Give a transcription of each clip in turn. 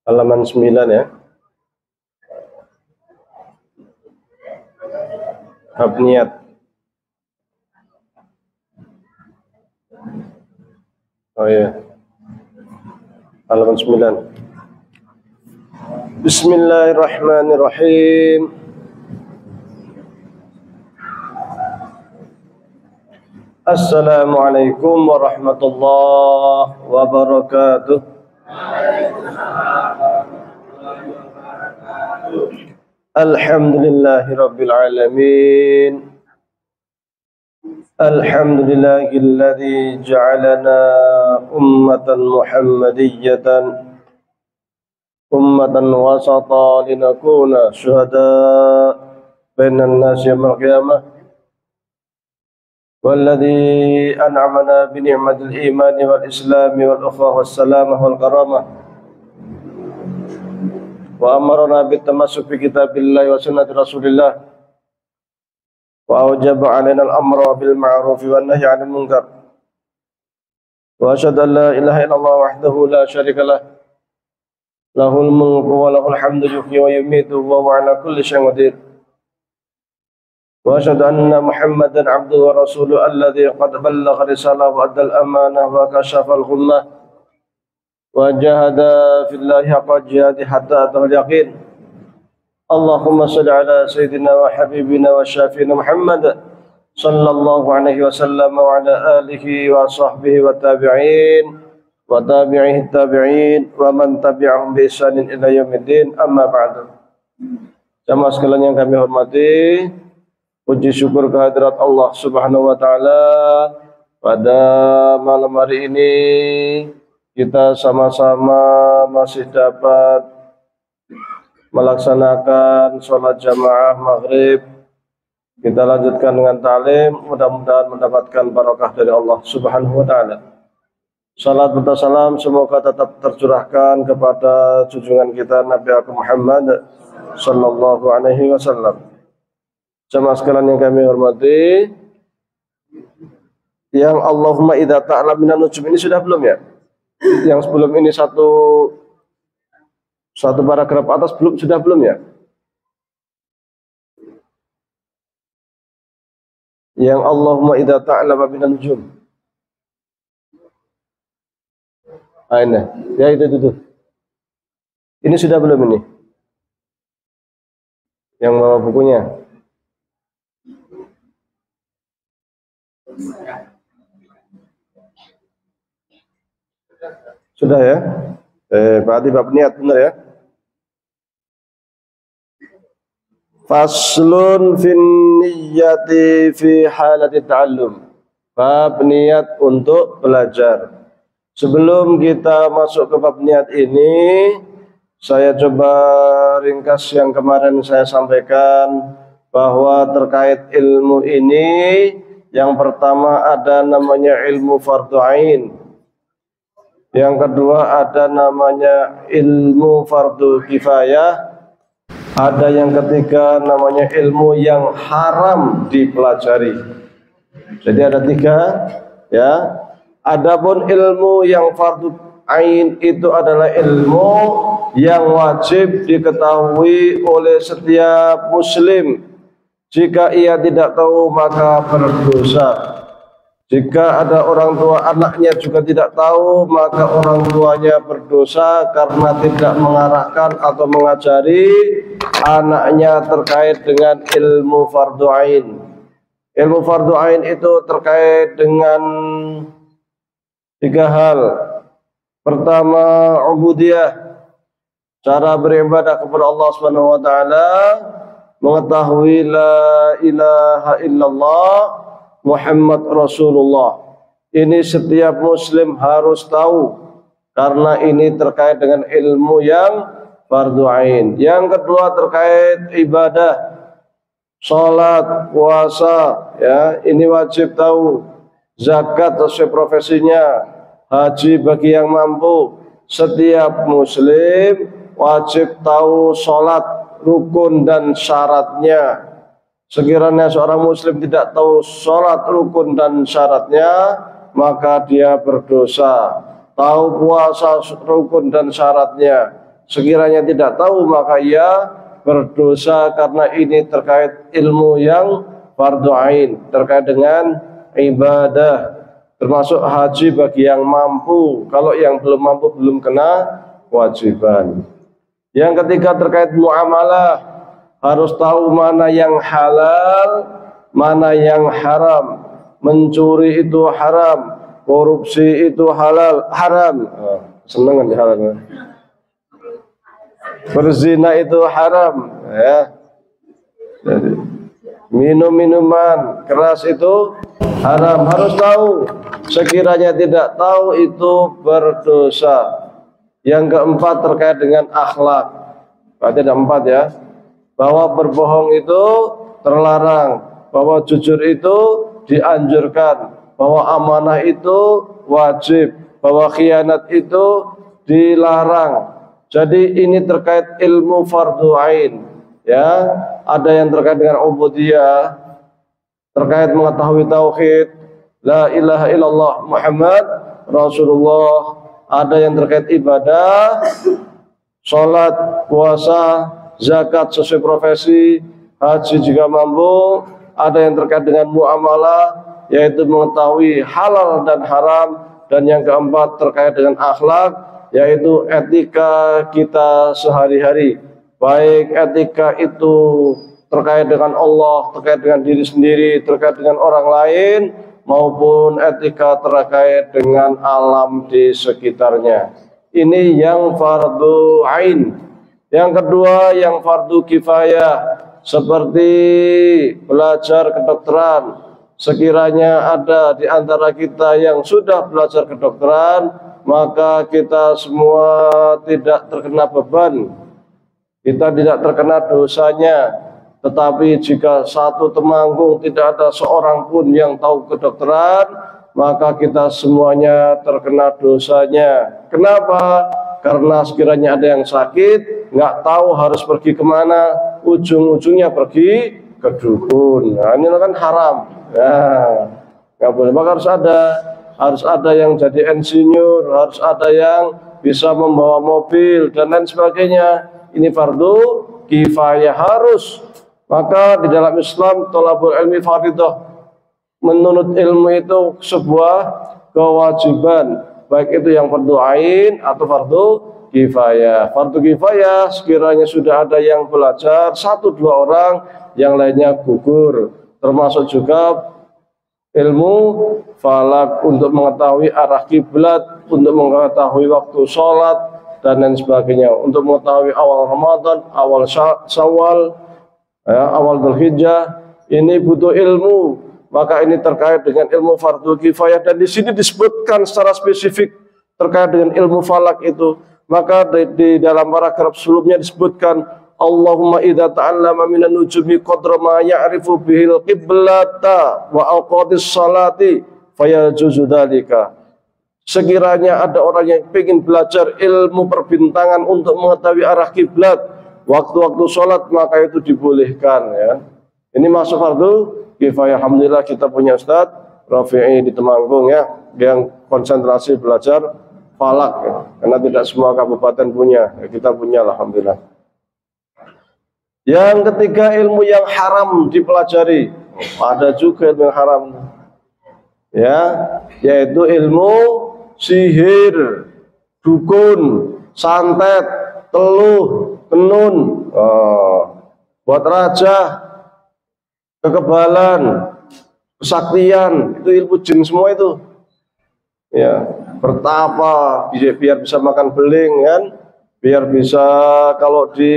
Halaman 9 ya. Bab niat. Oh iya. Halaman 9. Bismillahirrahmanirrahim. Assalamualaikum warahmatullahi wabarakatuh. Alhamdulillahi rabbil alamin. Alhamdulillahilladzi ja'alana ummatan muhammadiyatan ummatan wasata linakuna syuhada bainan nasi yaumil qiyamah. Walladzi an'amana bi ni'matil imani wal islami wal ukhuwah was salamah wal karamah. Wa amarna bit tamassuk bi kitabillahi wa sunnati rasulillah. Wa awjaba 'alaina al-amra bil ma'ruf wan nahyi 'anil munkar. Wa asyhadu an la ilaha illallah wahdahu la syarika lah. Lahul mulku wa lahul hamdu yuhyi wa yumiitu wa huwa 'ala kulli syai'in qadir. Wa asyhadu anna Muhammadan 'abduhu wa rasuluhu alladzi qad ballagha risalah wa addal amanah wa kashafa al-ghummah wa jahada fillahi haqqa jihadi hatta atal yaqin. Allahumma salli ala sayyidina wa habibina wa syafiina Muhammad sallallahu alaihi wasallam wa ala alihi wa sahbihi wa tabi'in wa tabi'ihi tabi'in wa man tabi'ahum bi ihsanin ila yaumiddin, amma ba'du. Jamaah sekalian yang kami hormati, puji syukur kehadirat Allah Subhanahu wa taala, pada malam hari ini kita sama-sama masih dapat melaksanakan sholat jamaah maghrib. Kita lanjutkan dengan ta'lim, mudah-mudahan mendapatkan barakah dari Allah Subhanahu wa ta'ala. Salat serta salam semoga tetap tercurahkan kepada junjungan kita Nabi Muhammad sallallahu alaihi wasallam. Jamaah sekalian yang kami hormati, yang Allahumma idza ta'ala minan nujum ini sudah belum ya? Yang sebelum ini satu paragraf atas sudah belum ya? Yang Allahumma idza ta'ala minan nujum. Aina. Ya itu. Ini sudah belum ini? Yang bawa bukunya. Sudah ya? Berarti bab niat benar ya? Faslun fin niyyati fi halati ta'allum. Bab niat untuk belajar. Sebelum kita masuk ke bab niat ini, saya coba ringkas yang kemarin saya sampaikan, bahwa terkait ilmu ini, yang pertama ada namanya ilmu fardhu ain. Yang kedua ada namanya ilmu fardhu kifayah. Ada yang ketiga namanya ilmu yang haram dipelajari. Jadi ada 3 ya. Adapun ilmu yang fardhu ain itu adalah ilmu yang wajib diketahui oleh setiap muslim. Jika ia tidak tahu maka berdosa. Jika ada orang tua anaknya juga tidak tahu, maka orang tuanya berdosa karena tidak mengarahkan atau mengajari anaknya terkait dengan ilmu fardhu ain. Ilmu fardhu ain itu terkait dengan 3 hal. Pertama, ubudiyah, cara beribadah kepada Allah Subhanahu wa taala, mengetahui la ilaha illallah Muhammad Rasulullah. Ini setiap muslim harus tahu, karena ini terkait dengan ilmu yang fardhu ain. Yang kedua terkait ibadah. sholat, puasa, ya ini wajib tahu. Zakat sesuai profesinya, haji bagi yang mampu. Setiap muslim wajib tahu sholat, rukun dan syaratnya. Sekiranya seorang muslim tidak tahu sholat, rukun dan syaratnya, maka dia berdosa. Tahu puasa, rukun dan syaratnya, sekiranya tidak tahu, maka ia berdosa, karena ini terkait ilmu yang fardhu ain, terkait dengan ibadah, termasuk haji bagi yang mampu. Kalau yang belum mampu belum kena kewajiban. Yang ketiga terkait muamalah, harus tahu mana yang halal, mana yang haram. Mencuri itu haram, korupsi itu haram. Seneng kan halal. Berzina itu haram, ya. Minum minuman keras itu haram, harus tahu. Sekiranya tidak tahu itu berdosa. Yang keempat terkait dengan akhlak. Berarti ada 4 ya. Bahwa berbohong itu terlarang, bahwa jujur itu dianjurkan, bahwa amanah itu wajib, bahwa khianat itu dilarang. Jadi ini terkait ilmu fardhu ain, ya. Ada yang terkait dengan ubudiyah, terkait mengetahui tauhid, la ilaha illallah Muhammad Rasulullah. Ada yang terkait ibadah, sholat, puasa, zakat sesuai profesi, haji jika mampu. Ada yang terkait dengan muamalah, yaitu mengetahui halal dan haram. Dan yang keempat terkait dengan akhlak, yaitu etika kita sehari-hari. Baik etika itu terkait dengan Allah, terkait dengan diri sendiri, terkait dengan orang lain, maupun etika terkait dengan alam di sekitarnya. Ini yang fardhu ain. Yang kedua yang fardu kifayah, seperti belajar kedokteran. Sekiranya ada di antara kita yang sudah belajar kedokteran, maka kita semua tidak terkena beban, kita tidak terkena dosanya. Tetapi jika satu Temanggung tidak ada seorang pun yang tahu kedokteran, maka kita semuanya terkena dosanya. Kenapa? Karena sekiranya ada yang sakit, nggak tahu harus pergi kemana, ujung-ujungnya pergi ke dukun. Nah, ini kan haram. Nah, nggak boleh. Maka harus ada yang jadi insinyur, harus ada yang bisa membawa mobil dan lain sebagainya. Ini fardu kifayah, harus. Maka di dalam Islam thalabul ilmi fardhah, menuntut ilmu itu sebuah kewajiban, baik itu yang fardu ain atau fardu kifayah. Fardu kifayah sekiranya sudah ada yang belajar 1-2 orang, yang lainnya gugur. Termasuk juga ilmu falak untuk mengetahui arah kiblat, untuk mengetahui waktu sholat dan lain sebagainya, untuk mengetahui awal Ramadan, awal Syawal, ya, awal Dzulhijjah. Ini butuh ilmu. Maka ini terkait dengan ilmu fardu kifayah, dan di sini disebutkan secara spesifik terkait dengan ilmu falak itu. Maka di dalam paragraf sebelumnya disebutkan, Allahumma idza ta'allama minan nujumi qadra ma ya'rifu bihil qiblata wa awqatis salati fayajuzu dzalika. Sekiranya ada orang yang ingin belajar ilmu perbintangan untuk mengetahui arah kiblat, waktu-waktu sholat, maka itu dibolehkan, ya. Ini masuk fardu kifayah. Alhamdulillah kita punya Ustadz Rafi'i di Temanggung, ya, yang konsentrasi belajar falak, ya. Karena tidak semua kabupaten punya, ya, kita punya, alhamdulillah. Yang ketiga ilmu yang haram dipelajari. Ada juga ilmu yang haram, ya, yaitu ilmu sihir, dukun, santet, teluh, tenun, buat raja, kekebalan, kesaktian, itu ilmu jin semua itu, ya. Bertapa biar bisa makan beling, kan, biar bisa kalau di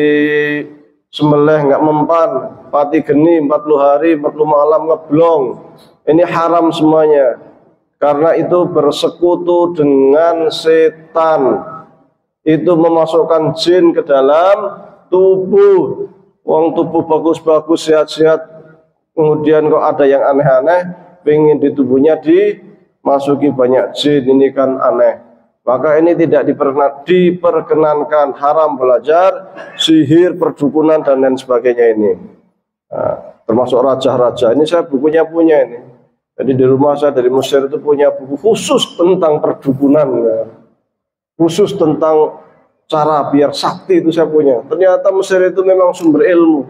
sembelih nggak mempan, pati geni 40 hari 40 malam ngeblong. Ini haram semuanya, karena itu bersekutu dengan setan. Itu memasukkan jin ke dalam tubuh, Wong tubuh bagus-bagus, sehat-sehat, kemudian kok ada yang aneh-aneh, pengen di tubuhnya dimasuki banyak jin, ini kan aneh. Maka ini tidak diperkenankan, haram belajar sihir, perdukunan dan lain sebagainya ini. Nah, termasuk raja-raja. Ini saya bukunya punya ini. Jadi di rumah saya dari Mesir itu punya buku khusus tentang perdukunan, ya. Khusus tentang cara biar sakti itu saya punya. Ternyata Mesir itu memang sumber ilmu.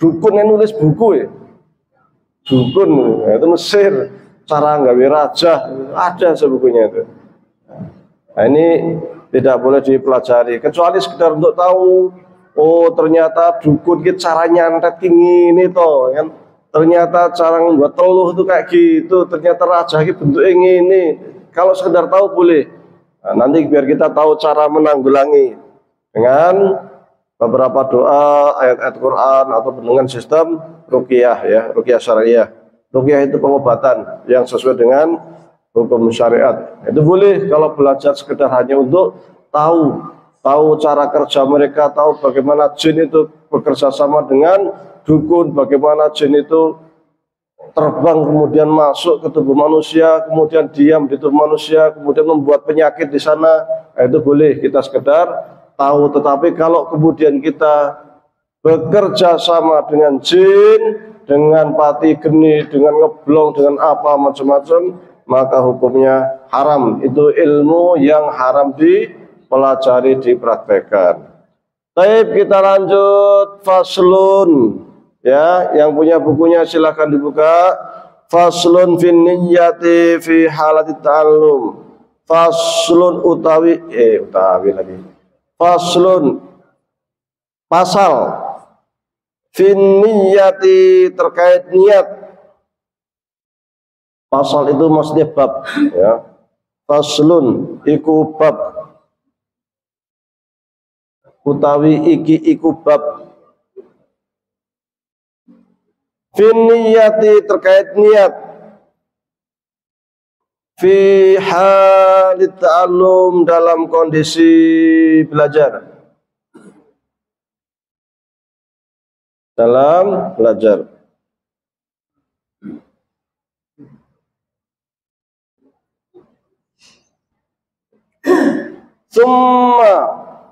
Dukun yang nulis buku ya. Dukun ya, itu Mesir. Cara nggawe raja ada sebukunya itu. Nah, ini tidak boleh dipelajari kecuali sekedar untuk tahu. Oh ternyata dukun gitu cara nyantet ini toh kan. Ternyata cara membuat teluh itu kayak gitu. Ternyata raja gitu bentuknya ini. Kalau sekedar tahu boleh. Nah, nanti biar kita tahu cara menanggulangi dengan beberapa doa, ayat-ayat Quran atau dengan sistem ruqyah ya, ruqyah syariah. Ruqyah itu pengobatan yang sesuai dengan hukum syariat. Itu boleh kalau belajar sekedar hanya untuk tahu cara kerja mereka, tahu bagaimana jin itu bekerja sama dengan dukun, bagaimana jin itu terbang kemudian masuk ke tubuh manusia, kemudian diam di tubuh manusia, kemudian membuat penyakit di sana. Nah, itu boleh kita sekedar tahu. Tetapi kalau kemudian kita bekerja sama dengan jin, dengan pati geni, dengan ngeblong, dengan apa macam-macam, maka hukumnya haram. Itu ilmu yang haram dipelajari, dipraktekkan. Baik, kita lanjut faslun. Ya, yang punya bukunya silahkan dibuka. Faslun fin niyyati fi halati ta'allum. Faslun utawi lagi. Faslun pasal fin niyyati terkait niat. Pasal itu maksudnya bab ya. Faslun iku bab utawi iku bab. Fin niyati terkait niat. Fi halit ta'allum dalam kondisi belajar. Dalam belajar. Summa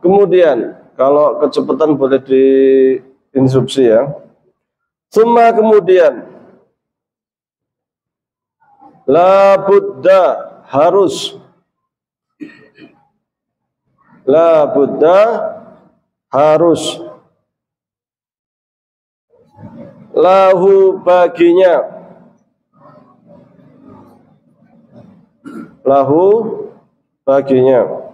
kemudian, kalau kecepatan boleh diinstruksi ya. Summa kemudian, la budda harus, la budda harus, lahu baginya, lahu baginya,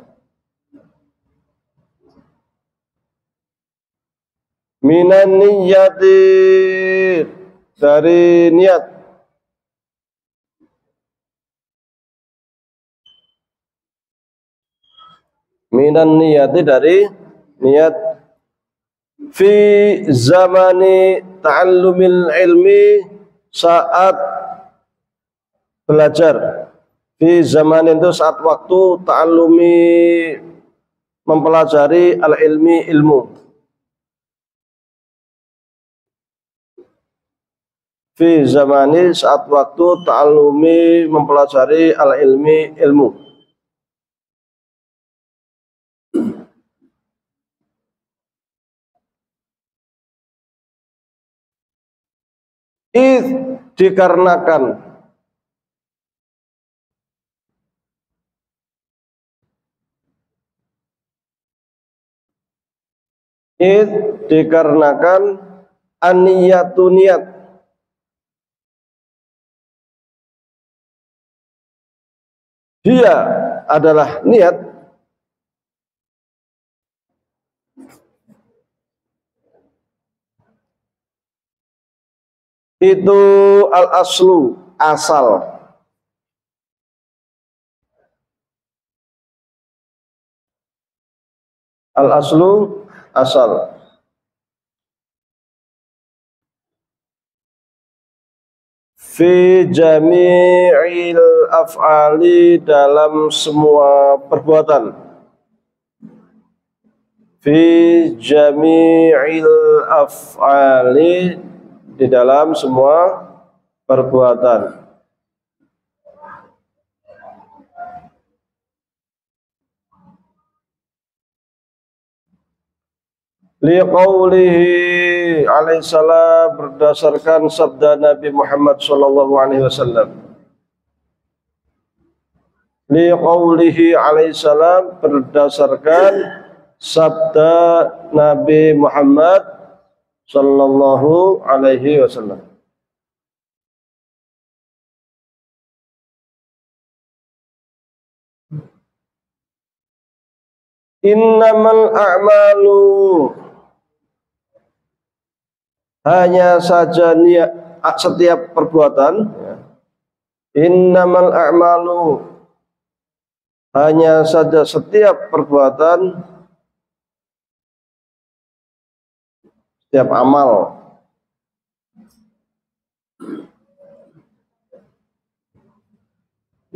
minan niyyati dari niat, minan niyyati dari niat, fi zamani ta'allumil ilmi saat belajar, fi zaman itu saat waktu ta'allumi mempelajari al ilmi ilmu. Fi zamani saat waktu ta'allumi mempelajari al-ilmi ilmu. Dikarenakan dikarenakan an-niyatu niat, dia adalah niat itu al-aslu asal, al-aslu asal, fi jami'il af'ali dalam semua perbuatan, fi jami'il af'ali, di dalam semua perbuatan. Liqaulihi alaihissalam, berdasarkan sabda Nabi Muhammad sallallahu alaihi wasallam. Liqaulihi alaihissalam, berdasarkan sabda Nabi Muhammad sallallahu alaihi wasallam. Innamal a'malu, hanya saja niat setiap perbuatan. Innamal a'malu, hanya saja setiap perbuatan, setiap amal.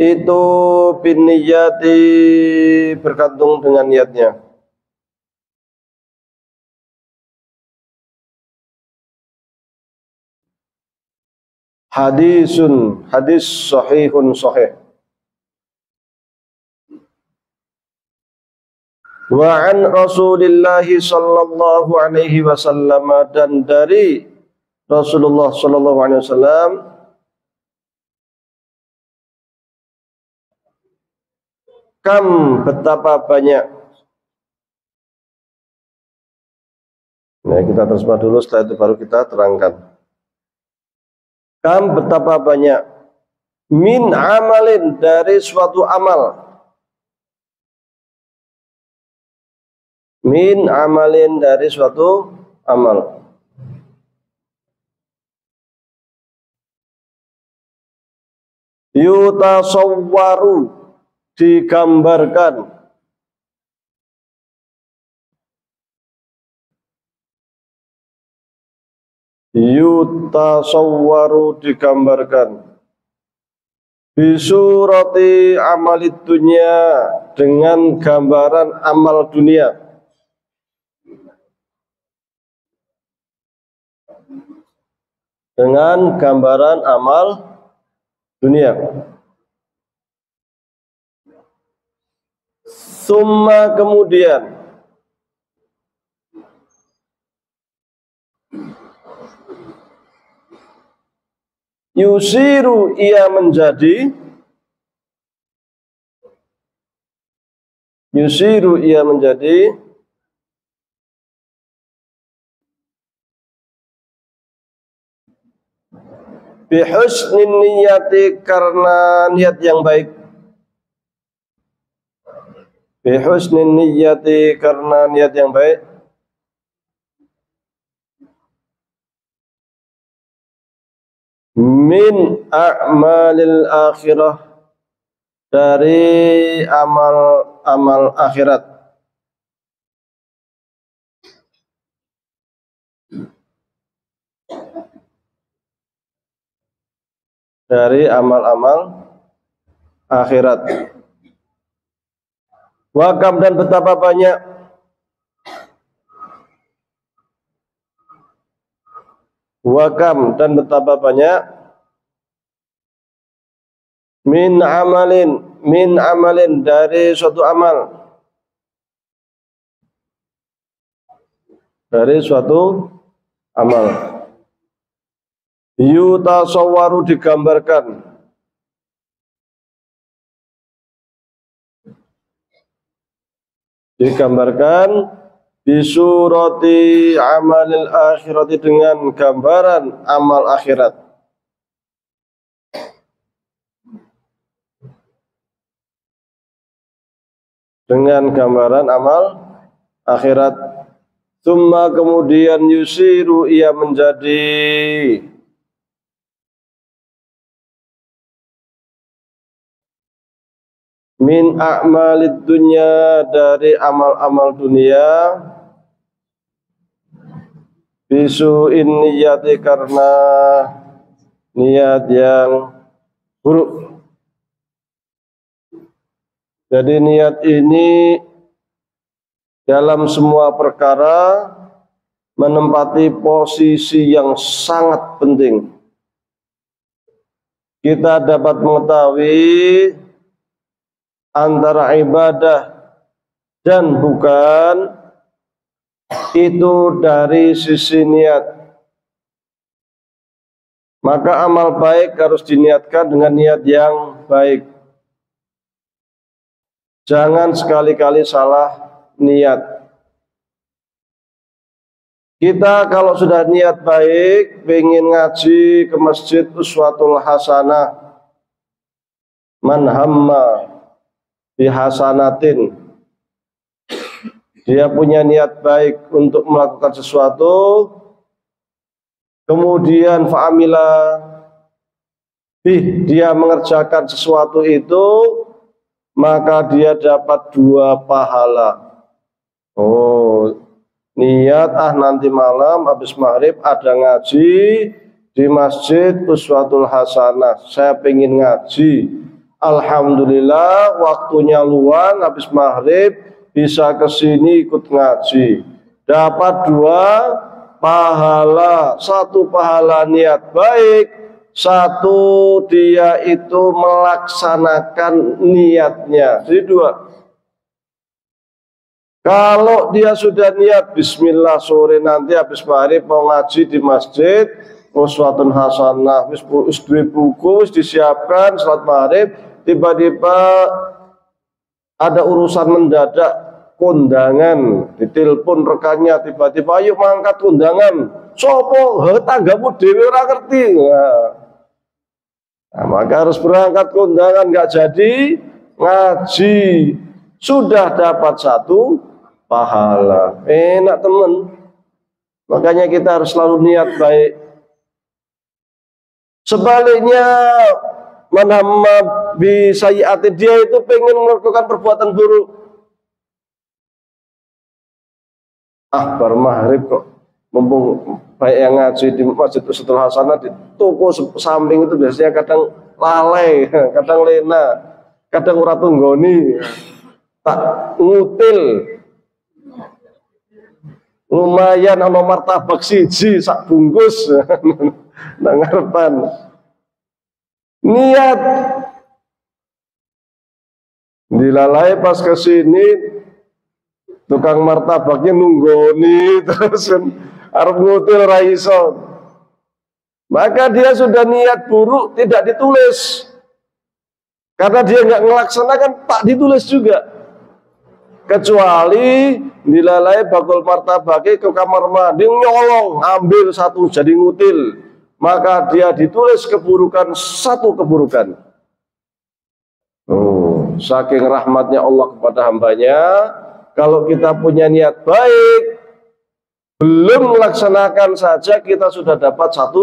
Itu binniyati, bergantung dengan niatnya. Hadisun, hadis sahihun sahih. Wa an Rasulillah sallallahu alaihi wasallam, dan dari Rasulullah sallallahu alaihi wasallam, kam, betapa banyak. Nah, kita terjemah dulu, setelah itu baru kita terangkan. Kam, betapa banyak. Min amalin, dari suatu amal. Min amalin, dari suatu amal. Yutasawwaru, digambarkan. Yutasawwaru, digambarkan. Bisurati amalid dunya, dengan gambaran amal dunia. Dengan gambaran amal dunia. Summa, kemudian. Yusiru, ia menjadi. Yusiru, ia menjadi. Bihusnin niyati, karena niat yang baik. Bihusnin niyati, karena niat yang baik. Min a'malil akhirah, dari amal-amal akhirat. Dari amal-amal akhirat. Wakam, dan betapa banyak. Wakam, dan betapa banyak. Min amalin, dari suatu amal. Dari suatu amal. Yutasawwaru, digambarkan. Digambarkan. Bisurati amalil akhirati, dengan gambaran amal akhirat. Dengan gambaran amal akhirat. Summa, kemudian yusiru, ia menjadi. Min a'malid dunya, dari amal-amal dunia. Bisu'in niyati, karena niat yang buruk. Jadi niat ini dalam semua perkara menempati posisi yang sangat penting. Kita dapat mengetahui antara ibadah dan bukan itu dari sisi niat. Maka amal baik harus diniatkan dengan niat yang baik. Jangan sekali-kali salah niat. Kita kalau sudah niat baik, pengen ngaji ke masjid uswatul hasanah, man hamma bihasanatin, dia punya niat baik untuk melakukan sesuatu, kemudian fa'amila dia mengerjakan sesuatu itu, maka dia dapat 2 pahala. Niat nanti malam habis maghrib ada ngaji di masjid uswatul hasanah, saya pengen ngaji, alhamdulillah waktunya luang habis maghrib bisa kesini ikut ngaji, dapat 2 pahala. 1 pahala niat baik, 1 dia itu melaksanakan niatnya. Jadi 2. Kalau dia sudah niat bismillah sore nanti habis maghrib mau ngaji di masjid uswatun hasanah, wis duwe buku wis disiapkan salat maghrib, tiba-tiba ada urusan mendadak, kondangan, ditelepon rekannya, tiba-tiba ayo mangkat kondangan, sopo tanggamu dhewe ora ngerti. Nah, maka harus berangkat kondangan, nggak jadi ngaji, sudah dapat 1 pahala. Enak teman. Makanya kita harus selalu niat baik. Sebaliknya manhamma bi sayyi'ati, dia itu pengen melakukan perbuatan buruk. Bar maghrib kok mumpung baik yang ngaji di masjid uswatul hasanah, di toko samping itu biasanya kadang lalai, kadang lena, kadang ora tunggoni, tak ngutil. Lumayan ana martabak siji sak bungkus nang ngarepan. Niat dilalai pas kesini tukang martabaknya nunggoni terus arep ngutil ra iso. Maka dia sudah niat buruk tidak ditulis. Karena dia nggak melaksanakan tak ditulis juga. Kecuali dilalai bakul martabake ke kamar mandi nyolong, ambil 1 jadi ngutil, maka dia ditulis keburukan 1 keburukan. Saking rahmatnya Allah kepada hambanya, kalau kita punya niat baik, belum melaksanakan saja kita sudah dapat 1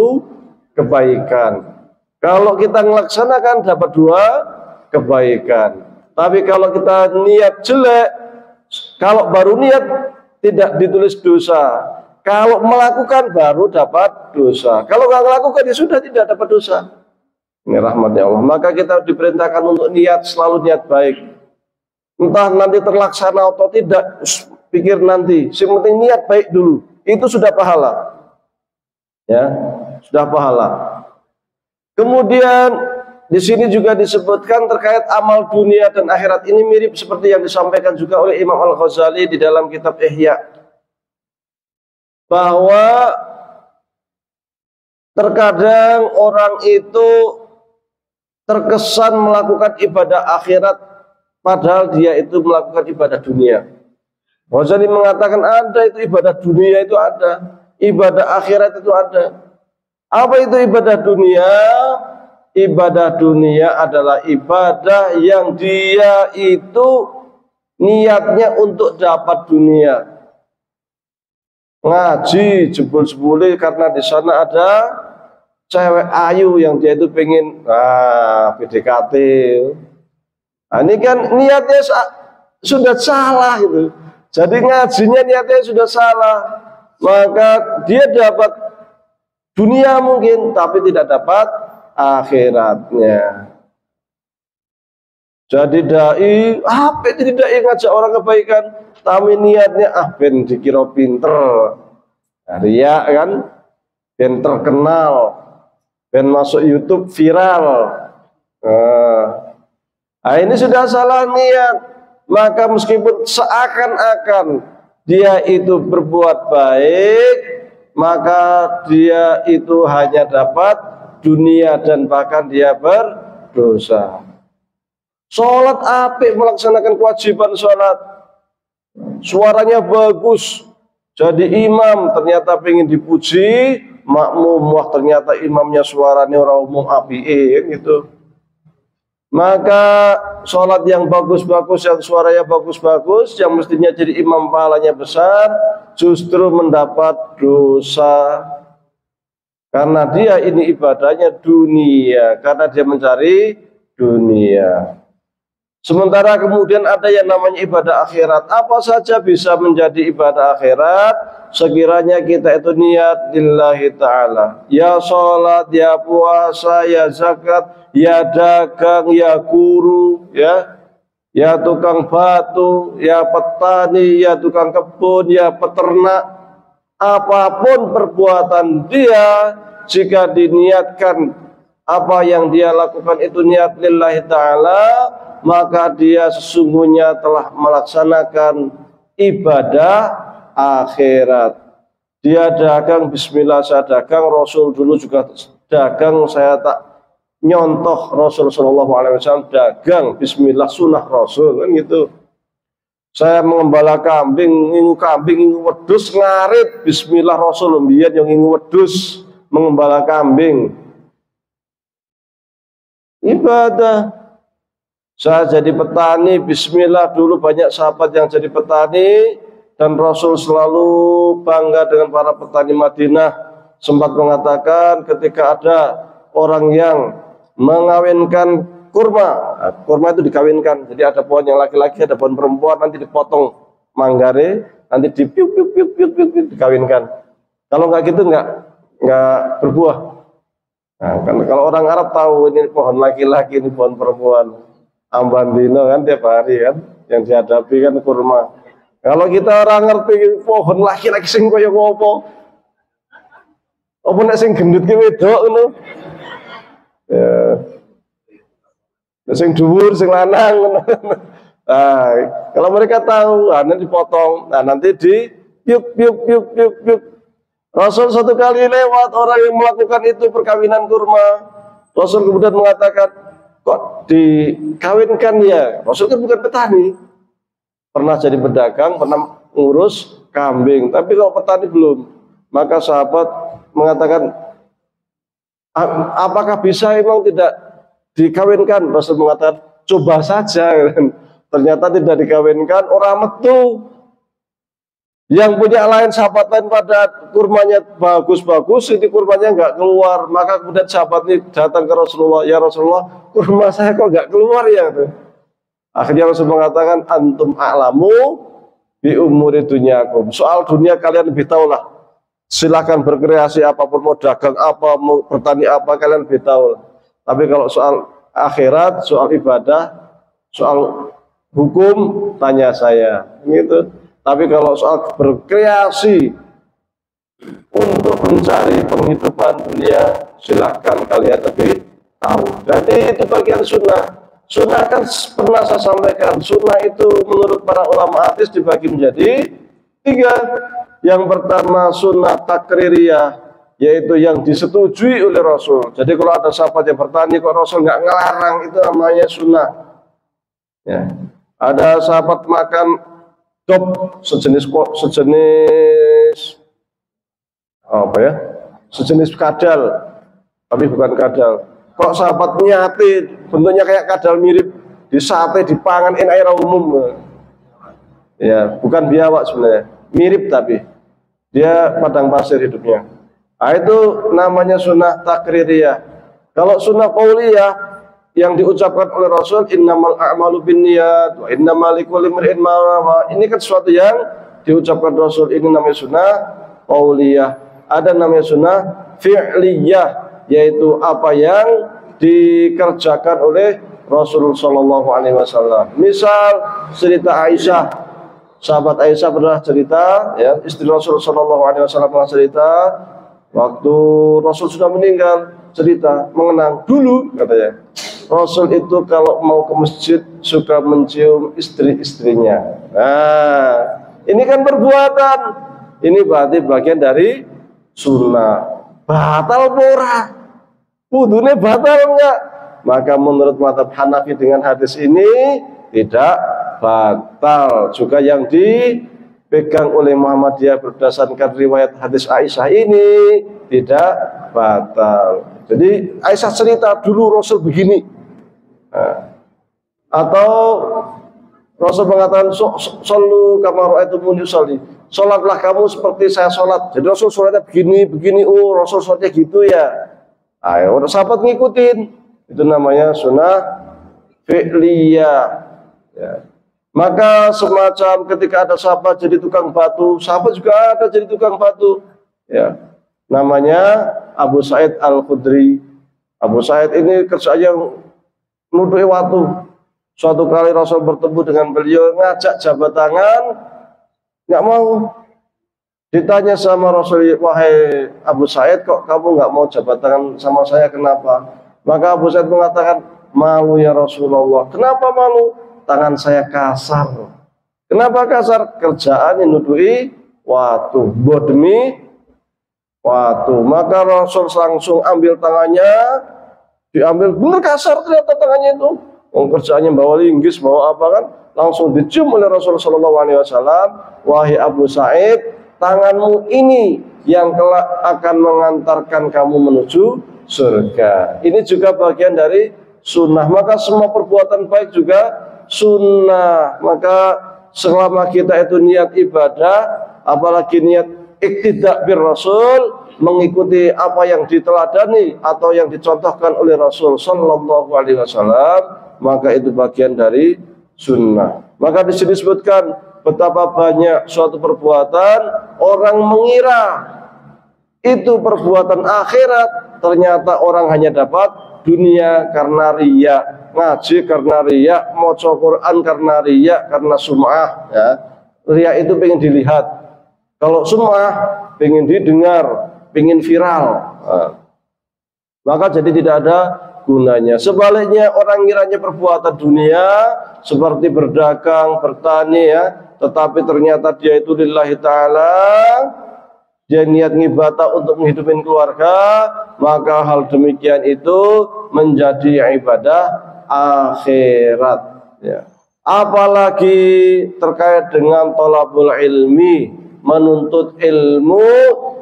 kebaikan. Kalau kita melaksanakan dapat 2 kebaikan. Tapi kalau kita niat jelek, kalau baru niat tidak ditulis dosa, kalau melakukan baru dapat dosa. Kalau nggak melakukan ya sudah tidak dapat dosa. Ini rahmatnya Allah. Maka kita diperintahkan untuk niat, selalu niat baik. Entah nanti terlaksana atau tidak, pikir nanti. Yang penting niat baik dulu. Itu sudah pahala. Ya, sudah pahala. Kemudian di sini juga disebutkan terkait amal dunia dan akhirat, ini mirip seperti yang disampaikan juga oleh Imam Al-Ghazali di dalam kitab Ihya, bahwa terkadang orang itu terkesan melakukan ibadah akhirat padahal dia itu melakukan ibadah dunia. Ghazali mengatakan ada itu ibadah dunia, itu ada ibadah akhirat, itu ada. Apa itu ibadah dunia? Ibadah dunia adalah ibadah yang dia itu niatnya untuk dapat dunia. Ngaji jebul-jebuli karena di sana ada cewek ayu yang dia itu pengen PDKT. Nah, ini kan niatnya sudah salah gitu. Jadi ngajinya niatnya sudah salah. Maka dia dapat dunia mungkin, tapi tidak dapat akhiratnya. Jadi dai, apa itu dai ngajak orang kebaikan? tapi niatnya ben dikira pinter. Nah, riya kan, ben terkenal, ben masuk YouTube viral. Nah, ini sudah salah niat. Maka meskipun seakan-akan dia itu berbuat baik, maka dia itu hanya dapat dunia dan bahkan dia berdosa. Sholat apik, melaksanakan kewajiban sholat, suaranya bagus, jadi imam, ternyata pengen dipuji, makmum, wah ternyata imamnya suaranya orang umum apik gitu. Maka sholat yang bagus-bagus, yang suaranya bagus-bagus, yang mestinya jadi imam pahalanya besar, justru mendapat dosa. Karena dia ini ibadahnya dunia, karena dia mencari dunia. Sementara kemudian ada yang namanya ibadah akhirat. Apa saja bisa menjadi ibadah akhirat sekiranya kita itu niat lillahi ta'ala. Ya sholat, ya puasa, ya zakat, ya dagang, ya guru, ya tukang batu, ya petani, ya tukang kebun, ya peternak. Apapun perbuatan dia, jika diniatkan apa yang dia lakukan itu niat lillahi ta'ala, maka dia sesungguhnya telah melaksanakan ibadah akhirat. Dia dagang, bismillah saya dagang, Rasul dulu juga dagang, saya tak nyontoh Rasul sallallahu alaihi wasallam dagang, bismillah sunnah Rasul kan gitu. Saya mengembala kambing, ngingu wedhus ngarit, bismillah Rasul mbiyen yang ngingu wedhus mengembala kambing. Ibadah. Saya jadi petani, bismillah, dulu banyak sahabat yang jadi petani dan Rasul selalu bangga dengan para petani Madinah. Sempat mengatakan ketika ada orang yang mengawinkan kurma, kurma itu dikawinkan, jadi ada pohon yang laki-laki, ada pohon perempuan, nanti dipotong manggare, nanti dipiuk dikawinkan. Kalau nggak gitu nggak berbuah. Nah, kalau orang Arab tahu ini pohon laki-laki, ini pohon perempuan. Ambandino kan tiap hari kan yang dihadapi kan kurma. Kalau kita orang ngerti pohon laki-laki sing kaya ngopo, apa nek sing gendut ki wedok ngono. Ya. Sing dhuwur sing lanang ngono. Nah, kalau mereka tahu, nanti dipotong, nah nanti di piuk. Rasul satu kali lewat orang yang melakukan itu perkawinan kurma. Rasul kemudian mengatakan, kok dikawinkan ya? Rasul kan bukan petani, pernah jadi pedagang, pernah ngurus kambing, tapi kalau petani belum. Maka sahabat mengatakan, apakah bisa emang tidak dikawinkan? Rasul mengatakan, coba saja. Ternyata tidak dikawinkan, orang metu. Yang punya lain, sahabat lain pada kurmanya bagus-bagus, ini kurmanya nggak keluar. Maka kemudian sahabat ini datang ke Rasulullah, ya Rasulullah, kurma saya kok nggak keluar ya? Akhirnya Rasul mengatakan, antum a'lamu bi umuri dunyakum. Soal dunia kalian lebih tahu lah. Silakan berkreasi apapun, mau dagang apa, mau bertani apa, kalian lebih tahu lah. Tapi kalau soal akhirat, soal ibadah, soal hukum, tanya saya. Gitu. Tapi kalau soal berkreasi untuk mencari penghidupan dunia, silahkan kalian lebih tahu. Jadi itu bagian sunnah. Sunnah kan pernah saya sampaikan, sunnah itu menurut para ulama hadis dibagi menjadi 3. Yang pertama sunnah takririyah, yaitu yang disetujui oleh Rasul. Jadi kalau ada sahabat yang bertani kok Rasul nggak ngelarang, itu namanya sunnah. Ya. Ada sahabat makan sejenis apa ya? Sejenis kadal, tapi bukan kadal. Kok sahabat nyate bentuknya kayak kadal, mirip, disate, dipangan air umum. Ya, bukan biawak sebenarnya, mirip tapi dia padang pasir hidupnya. Nah, itu namanya sunnah takririyah. Kalau sunnah qauliyah yang diucapkan oleh Rasul, innamal a'malu binniyat wa innamal likulli imri'in ma nawa. Ini kan sesuatu yang diucapkan Rasul, ini namanya sunnah qauliyah. Ada namanya sunnah fi'liyah, yaitu apa yang dikerjakan oleh Rasul sallallahu alaihi wasallam. Misal cerita Aisyah sahabat Aisyah pernah cerita, ya, istri Rasul Shallallahu Alaihi Wasallam pernah cerita, waktu Rasul sudah meninggal, cerita mengenang dulu katanya. Rasul itu kalau mau ke masjid suka mencium istri-istrinya. Nah, ini kan perbuatan. Ini berarti bagian dari sunnah. Batal pura, wudunya batal enggak? Maka menurut mazhab Hanafi dengan hadis ini tidak batal. Juga yang dipegang oleh Muhammadiyah berdasarkan riwayat hadis Aisyah ini tidak batal. Jadi Aisyah cerita dulu Rasul begini. Nah, atau Rasul mengatakan sallu kama ra'aitumuni usolli, sholatlah kamu seperti saya sholat. Jadi Rasul sholatnya begini, oh Rasul sholatnya gitu ya. Ayo orang sahabat ngikutin, itu namanya sunnah fi'liyah. Ya. Maka semacam ketika ada sahabat jadi tukang batu, sahabat juga ada jadi tukang batu. Ya, namanya Abu Sa'id Al-Khudri. Abu Sa'id ini kerjanya nuduhi waktu. Suatu kali Rasul bertemu dengan beliau, ngajak jabat tangan, nggak mau. Ditanya sama Rasul, wahai Abu Sa'id, kok kamu nggak mau jabat tangan sama saya, kenapa? Maka Abu Sa'id mengatakan, malu ya Rasulullah. Kenapa malu? Tangan saya kasar. Kenapa kasar? Kerjaan yang nuduhi waktu, buat demi waktu. Maka Rasul langsung ambil tangannya, diambil, bener kasar ternyata tangannya itu. Kerjaannya bawa linggis, bawa apa kan, langsung dicium oleh Rasulullah SAW. Wahai Abu Sa'id, tanganmu ini yang kelak akan mengantarkan kamu menuju surga. Ini juga bagian dari sunnah. Maka semua perbuatan baik juga sunnah. Maka selama kita itu niat ibadah, apalagi niat iktidak bir Rasul, mengikuti apa yang diteladani atau yang dicontohkan oleh Rasul Sallallahu Alaihi Wasallam, maka itu bagian dari sunnah. Maka di sini disebutkan betapa banyak suatu perbuatan orang mengira itu perbuatan akhirat, ternyata orang hanya dapat dunia karena riya, ngaji karena riya, maca Quran karena riya, karena sum'ah. Ya. Riya itu pengen dilihat, kalau sum'ah pengen didengar, pengen viral. Nah, maka jadi tidak ada gunanya. Sebaliknya orang ngiranya perbuatan dunia seperti berdagang, bertani ya, tetapi ternyata dia itu lillahi ta'ala, dia niat ngibadah untuk menghidupin keluarga, maka hal demikian itu menjadi ibadah akhirat ya. Apalagi terkait dengan thalabul ilmi, menuntut ilmu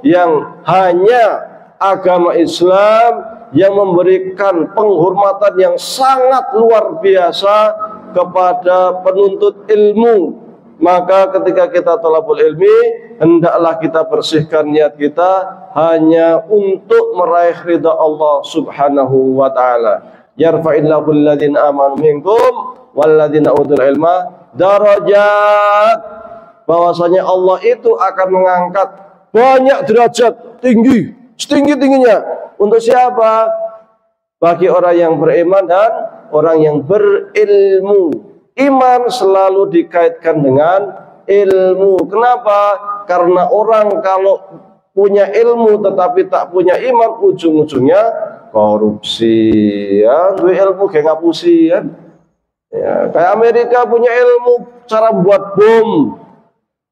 yang hanya agama Islam yang memberikan penghormatan yang sangat luar biasa kepada penuntut ilmu. Maka ketika kita thalabul ilmi, hendaklah kita bersihkan niat kita hanya untuk meraih ridha Allah Subhanahu wa taala. Yarfa'illahu alladhina amanu minkum walladzina utul ilma darajat. Bahwasanya Allah itu akan mengangkat banyak derajat tinggi, setinggi-tingginya. Untuk siapa? Bagi orang yang beriman dan orang yang berilmu. Iman selalu dikaitkan dengan ilmu. Kenapa? Karena orang kalau punya ilmu tetapi tak punya iman, ujung-ujungnya korupsi. Ya, ilmu kayak ngapusi kan? Ya, kayak Amerika punya ilmu cara buat bom,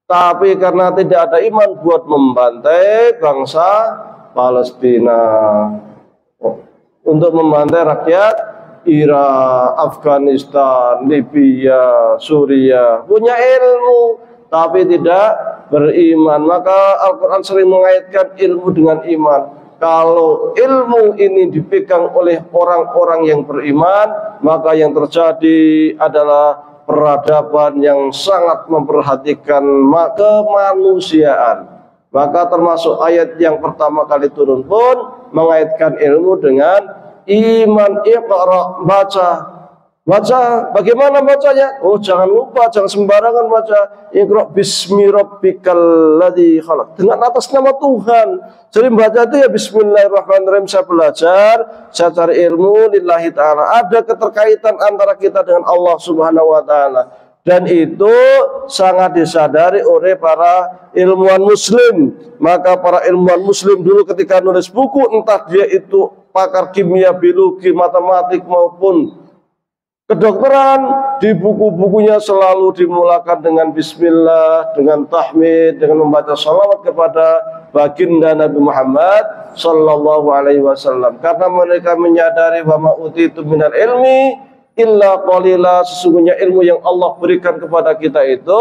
tapi karena tidak ada iman buat membantai bangsa Palestina, untuk membantai rakyat Irak, Afghanistan, Libya, Suriah. Punya ilmu tapi tidak beriman. Maka Al-Quran sering mengaitkan ilmu dengan iman. Kalau ilmu ini dipegang oleh orang-orang yang beriman, maka yang terjadi adalah peradaban yang sangat memperhatikan kemanusiaan. Maka termasuk ayat yang pertama kali turun pun mengaitkan ilmu dengan iman. Iqra, baca. Baca, bagaimana bacanya? Oh, jangan lupa, jangan sembarangan baca. Iqra bismi rabbikal ladzi khalaq. Dengan atas nama Tuhan. Jadi baca itu ya bismillahirrahmanirrahim, saya belajar, saya cari ilmu lillahi ta'ala. Ada keterkaitan antara kita dengan Allah Subhanahu wa taala. dan itu sangat disadari oleh para ilmuwan muslim. Maka para ilmuwan muslim dulu ketika nulis buku, entah dia itu pakar kimia, biologi, matematik maupun kedokteran, di buku-bukunya selalu dimulakan dengan bismillah, dengan tahmid, dengan membaca salawat kepada baginda Nabi Muhammad sallallahu alaihi wasallam. Karena mereka menyadari bahwa utitu minal ilmi illa qalila, sesungguhnya ilmu yang Allah berikan kepada kita itu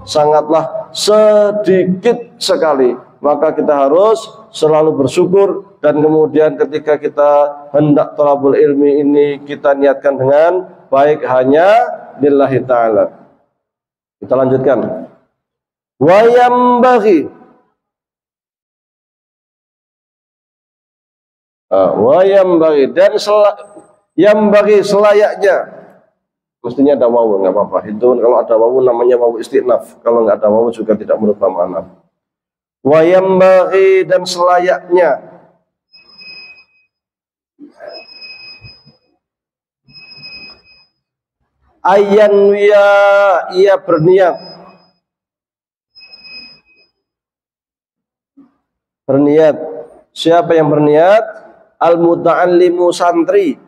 sangatlah sedikit sekali. Maka kita harus selalu bersyukur, dan kemudian ketika kita hendak thalabul ilmi ini kita niatkan dengan baik hanya lillahi ta'ala. Kita lanjutkan. Wa yambaghi dan yambaghi selayaknya. Mestinya ada wawu, nggak apa-apa. Itu kalau ada wawu namanya wawu istinaf. Kalau nggak ada wawu juga tidak merubah makna. Wa yambaghi dan selayaknya ayyanwiya, ia berniat siapa yang berniat? Al-muta'allimu, santri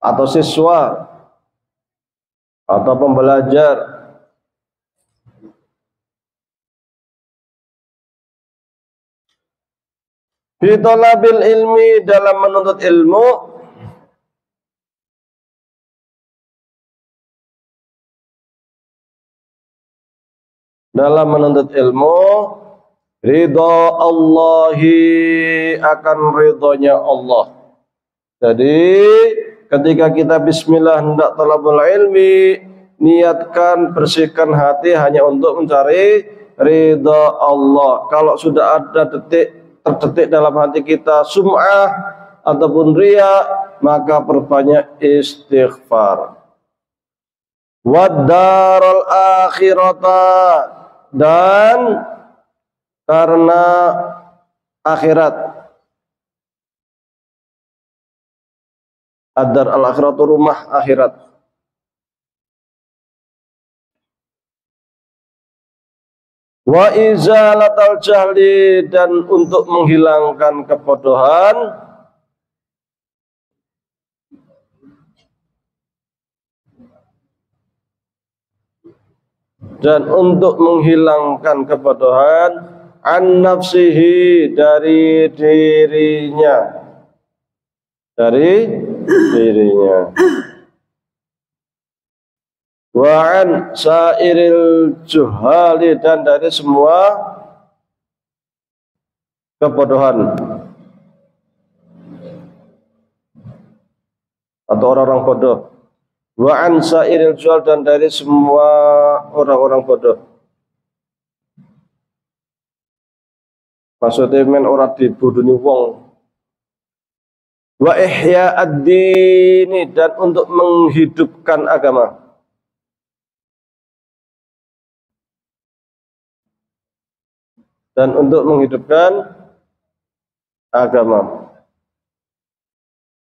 atau siswa atau pembelajar, fi thalabil ilmi, dalam menuntut ilmu, ridha Allahi, akan ridhonya Allah. Jadi ketika kita bismillah hendak thalabul ilmi, niatkan, bersihkan hati hanya untuk mencari ridha Allah. Kalau sudah ada terdetik dalam hati kita sum'ah ataupun riya, maka perbanyak istighfar. Wad-darul akhirata, dan karena akhirat. Ad-dar al-akhiratu, rumah akhirat. Wa izalatal jahli, dan untuk menghilangkan kebodohan. An nafsihi, dari dirinya. Wa an sairil juhali, dan dari semua kebodohan atau orang-orang bodoh. Wa an sairil juhal, dan dari semua orang-orang bodoh. Maksudnya men ora dibodoni wong. Wa ihya ad-dini, dan untuk menghidupkan agama.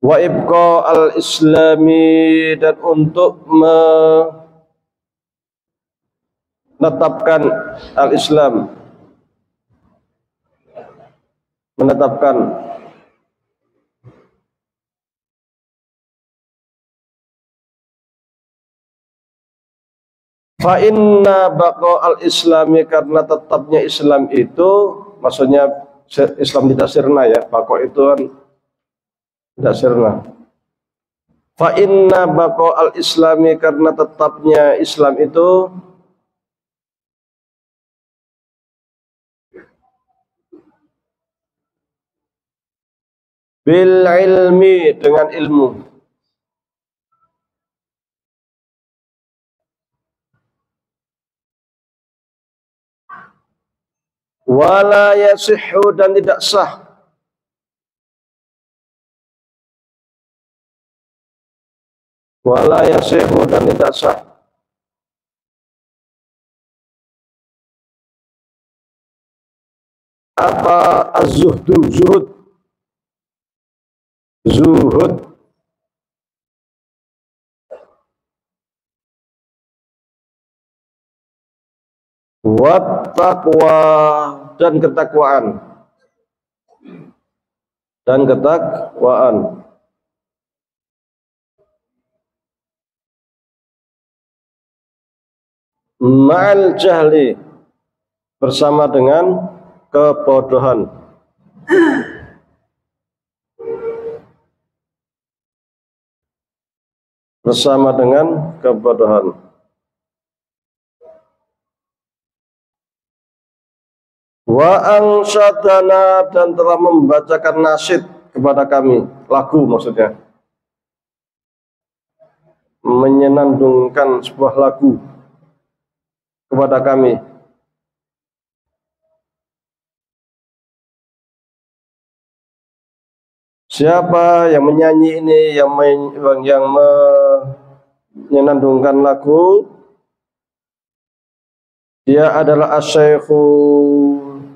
Wa ibqa al-islami, dan untuk menetapkan al-islam, fa inna baqa al-islami, karena tetapnya Islam itu, maksudnya Islam tidak sirna ya, baqa itu kan tidak sirna. Fa inna baqa al-islami, karena tetapnya Islam itu bil ilmi, dengan ilmu. Wala yasihhu, dan tidak sah. Wala yasihhu, dan tidak sah. Apa az-zuhdu, zuhud. wat taqwa, dan ketakwaan, ma'al jahli, bersama dengan kebodohan. Bersama dengan kebodohan. Wa ansyadana, dan telah membacakan nasyid kepada kami, lagu maksudnya, menyenandungkan sebuah lagu kepada kami. Siapa yang menyanyi ini, yang menyenandungkan lagu, dia adalah Asy-Syaikhu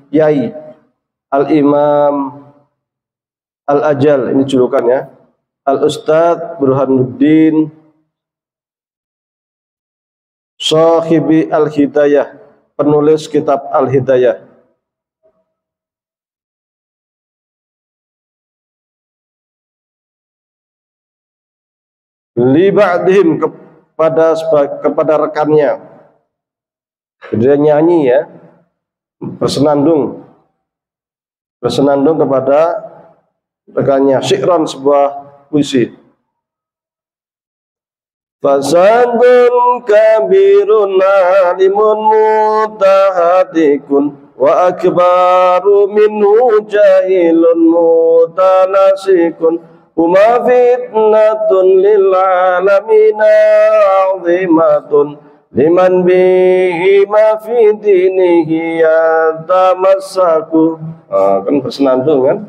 Yai Al-Imam Al-Ajal, ini julukannya, Al-Ustadz Burhanuddin Shahibi Al-Hidayah, penulis kitab Al-Hidayah. Li ba'dihim, kepada rekannya. Dia nyanyi ya, bersenandung kepada rekannya, syi'ran, sebuah puisi. Fasadun kabirun alimun mutahadikun wa akbaru minhu jahilun mutanasikun huma fitnatun lil alamina azimatun liman bihi ma fi dinihi yatamassaku. Kan bersenandung kan.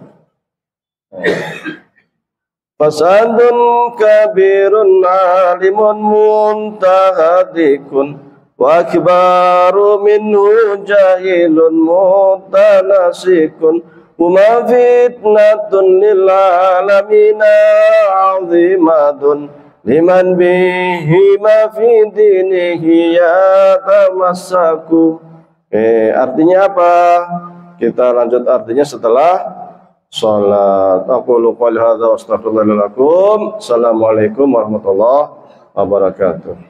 Fasadun kabirun alimun muntahadikun wa akbaru minhu jahilun mutanasikun huma fitnatun lil alamina azimatun liman bihi ma fi dinihi yatamassaku. Artinya apa? Kita lanjut artinya setelah sholat. Aqulu qouli hadza wa astaghfirullaha li wa lakum. Assalamualaikum warahmatullahi wabarakatuh.